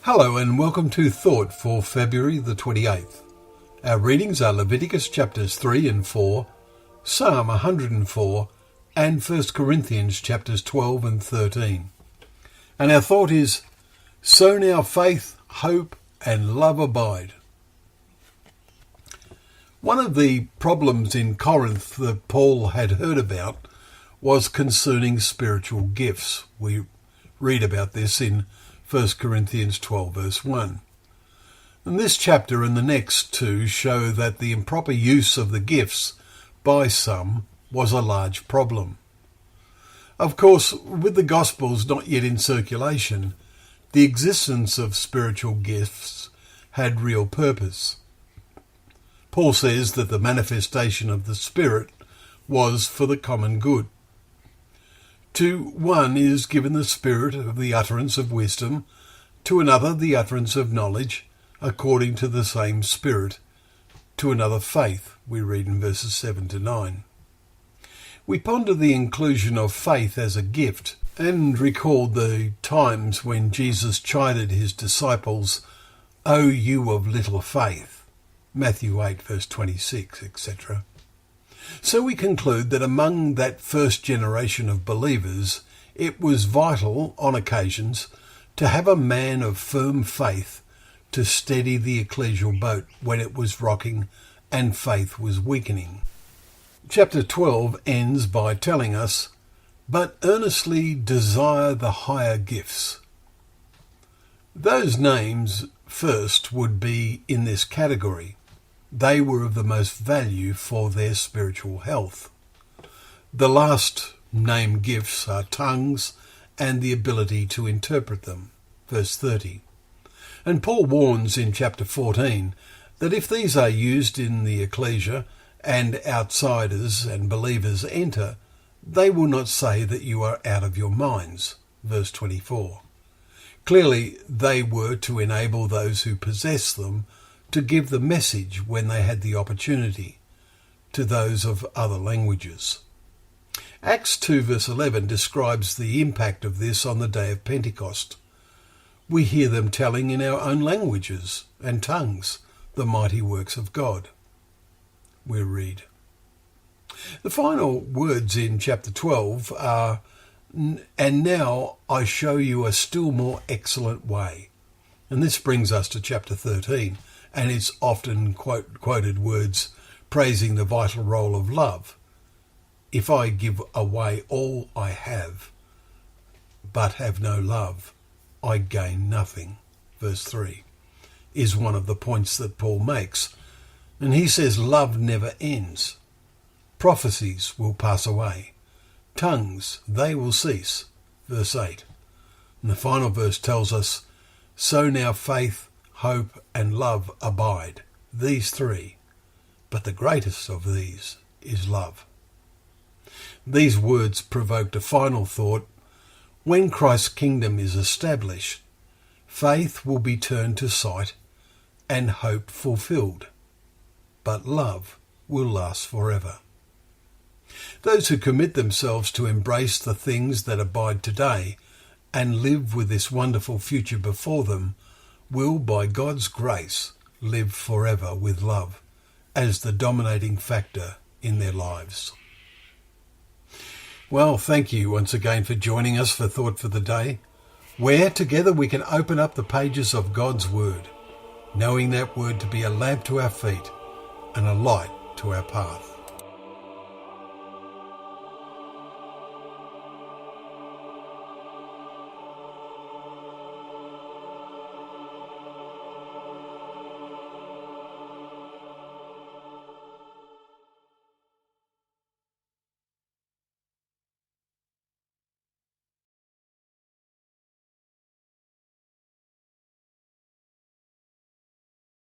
Hello and welcome to Thought for February the 28th. Our readings are Leviticus chapters 3 and 4, Psalm 104 and 1 Corinthians chapters 12 and 13. And our thought is, so now faith, hope and love abide. One of the problems in Corinth that Paul had heard about was concerning spiritual gifts. We read about this in 1 Corinthians 12 verse 1. And this chapter and the next two show that the improper use of the gifts by some was a large problem. Of course, with the Gospels not yet in circulation, the existence of spiritual gifts had real purpose. Paul says that the manifestation of the Spirit was for the common good. To one is given the spirit of the utterance of wisdom, to another the utterance of knowledge, according to the same Spirit, to another faith, we read in verses 7 to 9. We ponder the inclusion of faith as a gift and recalled the times when Jesus chided his disciples, "O you of little faith," Matthew 8 verse 26, etc. So we conclude that among that first generation of believers, it was vital, on occasions, to have a man of firm faith to steady the ecclesial boat when it was rocking and faith was weakening. Chapter 12 ends by telling us, "But earnestly desire the higher gifts." Those names first would be in this category. They were of the most value for their spiritual health. The last named gifts are tongues and the ability to interpret them. Verse 30. And Paul warns in chapter 14 that if these are used in the ecclesia and outsiders and believers enter, they will not say that you are out of your minds. Verse 24. Clearly, they were to enable those who possess them to give the message when they had the opportunity to those of other languages. Acts 2 verse 11 describes the impact of this on the day of Pentecost. We hear them telling in our own languages and tongues the mighty works of God. We read. The final words in chapter 12 are, "And now I show you a still more excellent way." And this brings us to chapter 13. And its often quoted words praising the vital role of love. "If I give away all I have, but have no love, I gain nothing." Verse 3 is one of the points that Paul makes. And he says love never ends. Prophecies will pass away. Tongues, they will cease. Verse 8. And the final verse tells us, "So now faith, hope and love abide, these three, but the greatest of these is love." These words provoked a final thought. When Christ's kingdom is established, faith will be turned to sight and hope fulfilled, but love will last forever. Those who commit themselves to embrace the things that abide today and live with this wonderful future before them will, by God's grace, live forever with love as the dominating factor in their lives. Well, thank you once again for joining us for Thought for the Day, where together we can open up the pages of God's Word, knowing that Word to be a lamp to our feet and a light to our path.